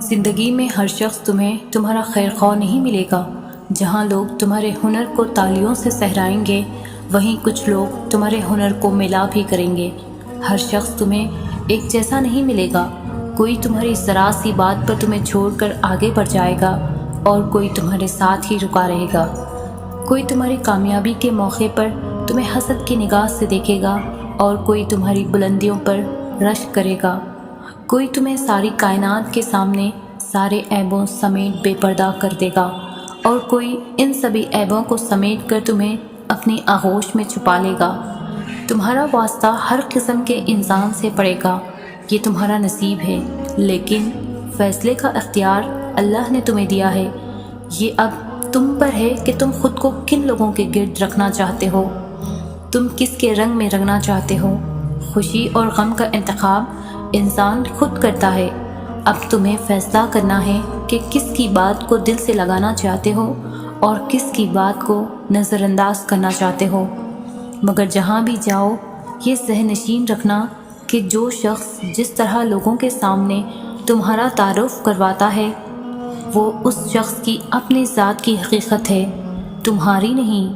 زندگی میں ہر شخص تمہیں تمہارا خیر خواہ نہیں ملے گا۔ جہاں لوگ تمہارے ہنر کو تالیوں سے سہرائیں گے، وہیں کچھ لوگ تمہارے ہنر کو ملا بھی کریں گے۔ ہر شخص تمہیں ایک جیسا نہیں ملے گا۔ کوئی تمہاری ذرا سی بات پر تمہیں چھوڑ کر آگے بڑھ جائے گا اور کوئی تمہارے ساتھ ہی رکا رہے گا۔ کوئی تمہاری کامیابی کے موقع پر تمہیں حسد کی نگاہ سے دیکھے گا اور کوئی تمہاری بلندیوں پر رشک کرے گا۔ کوئی تمہیں ساری کائنات کے سامنے سارے عیبوں سمیت بے پردہ کر دے گا اور کوئی ان سبھی عیبوں کو سمیٹ کر تمہیں اپنی آغوش میں چھپا لے گا۔ تمہارا واسطہ ہر قسم کے انسان سے پڑے گا، یہ تمہارا نصیب ہے، لیکن فیصلے کا اختیار اللہ نے تمہیں دیا ہے۔ یہ اب تم پر ہے کہ تم خود کو کن لوگوں کے گرد رکھنا چاہتے ہو، تم کس کے رنگ میں رنگنا چاہتے ہو۔ خوشی اور غم کا انتخاب انسان خود کرتا ہے۔ اب تمہیں فیصلہ کرنا ہے کہ کس کی بات کو دل سے لگانا چاہتے ہو اور کس کی بات کو نظر انداز کرنا چاہتے ہو۔ مگر جہاں بھی جاؤ یہ ذہن نشین رکھنا کہ جو شخص جس طرح لوگوں کے سامنے تمہارا تعارف کرواتا ہے وہ اس شخص کی اپنی ذات کی حقیقت ہے، تمہاری نہیں۔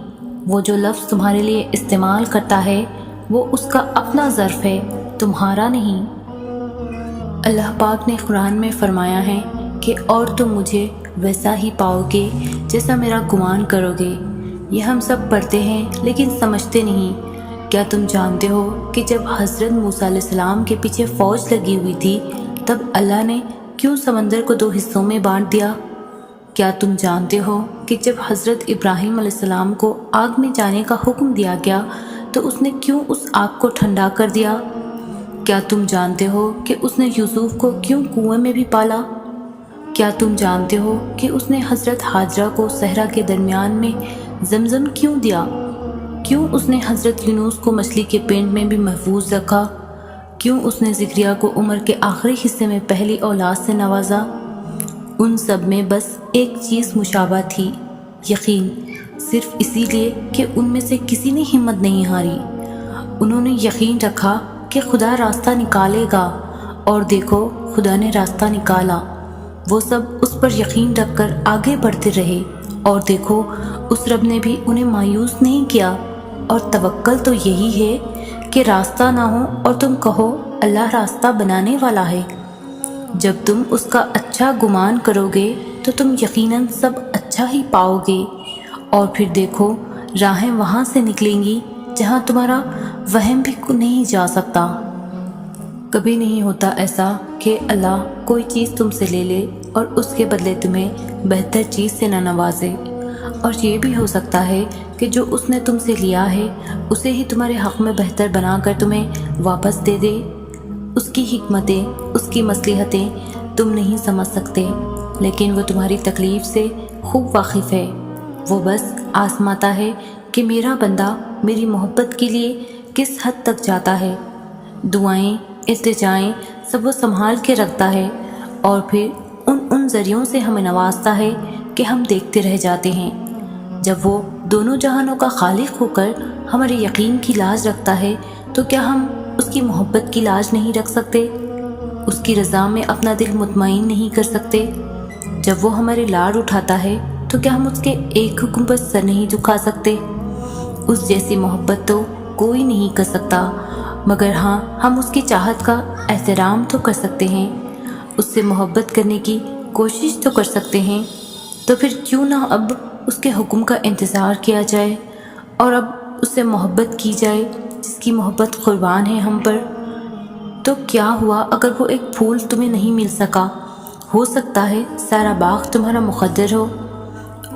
وہ جو لفظ تمہارے لیے استعمال کرتا ہے وہ اس کا اپنا ظرف ہے، تمہارا نہیں۔ اللہ پاک نے قرآن میں فرمایا ہے کہ اور تم مجھے ویسا ہی پاؤ گے جیسا میرا گمان کرو گے۔ یہ ہم سب پڑھتے ہیں لیکن سمجھتے نہیں۔ کیا تم جانتے ہو کہ جب حضرت موسیٰ علیہ السلام کے پیچھے فوج لگی ہوئی تھی تب اللہ نے کیوں سمندر کو 2 حصوں میں بانٹ دیا؟ کیا تم جانتے ہو کہ جب حضرت ابراہیم علیہ السلام کو آگ میں جانے کا حکم دیا گیا تو اس نے کیوں اس آگ کو ٹھنڈا کر دیا؟ کیا تم جانتے ہو کہ اس نے یوسف کو کیوں کنویں میں بھی پالا؟ کیا تم جانتے ہو کہ اس نے حضرت ہاجرہ کو صحرا کے درمیان میں زمزم کیوں دیا؟ کیوں اس نے حضرت یونس کو مچھلی کے پینٹ میں بھی محفوظ رکھا؟ کیوں اس نے زکریا کو عمر کے آخری حصے میں پہلی اولاد سے نوازا؟ ان سب میں بس ایک چیز مشابہ تھی، یقین، صرف اسی لیے کہ ان میں سے کسی نے ہمت نہیں ہاری۔ انہوں نے یقین رکھا کہ خدا راستہ نکالے گا، اور دیکھو خدا نے راستہ نکالا۔ وہ سب اس پر یقین رکھ کر آگے بڑھتے رہے، اور دیکھو اس رب نے بھی انہیں مایوس نہیں کیا۔ اور توکل تو یہی ہے کہ راستہ نہ ہو اور تم کہو اللہ راستہ بنانے والا ہے۔ جب تم اس کا اچھا گمان کرو گے تو تم یقیناً سب اچھا ہی پاؤ گے، اور پھر دیکھو راہیں وہاں سے نکلیں گی جہاں تمہارا وہم بھی نہیں جا سکتا۔ کبھی نہیں ہوتا ایسا کہ اللہ کوئی چیز تم سے لے لے اور اس کے بدلے تمہیں بہتر چیز سے نہ نوازے، اور یہ بھی ہو سکتا ہے کہ جو اس نے تم سے لیا ہے اسے ہی تمہارے حق میں بہتر بنا کر تمہیں واپس دے دے۔ اس کی حکمتیں، اس کی مصلحتیں تم نہیں سمجھ سکتے، لیکن وہ تمہاری تکلیف سے خوب واقف ہے۔ وہ بس آزماتا ہے کہ میرا بندہ میری محبت کے لیے کس حد تک جاتا ہے۔ دعائیں، التجائیں سب وہ سنبھال کے رکھتا ہے، اور پھر ان ذریعوں سے ہمیں نوازتا ہے کہ ہم دیکھتے رہ جاتے ہیں۔ جب وہ دونوں جہانوں کا خالق ہو کر ہمارے یقین کی لاج رکھتا ہے تو کیا ہم اس کی محبت کی لاج نہیں رکھ سکتے؟ اس کی رضا میں اپنا دل مطمئن نہیں کر سکتے؟ جب وہ ہمارے لاڈ اٹھاتا ہے تو کیا ہم اس کے ایک حکم پر سر نہیں جھکا سکتے؟ اس جیسی محبت تو کوئی نہیں کر سکتا، مگر ہاں ہم اس کی چاہت کا احترام تو کر سکتے ہیں، اس سے محبت کرنے کی کوشش تو کر سکتے ہیں۔ تو پھر کیوں نہ اب اس کے حکم کا انتظار کیا جائے اور اب اس سے محبت کی جائے جس کی محبت قربان ہے ہم پر۔ تو کیا ہوا اگر وہ ایک پھول تمہیں نہیں مل سکا؟ ہو سکتا ہے سارا باغ تمہارا مقدر ہو،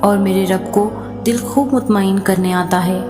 اور میرے رب کو دل خوب مطمئن کرنے آتا ہے۔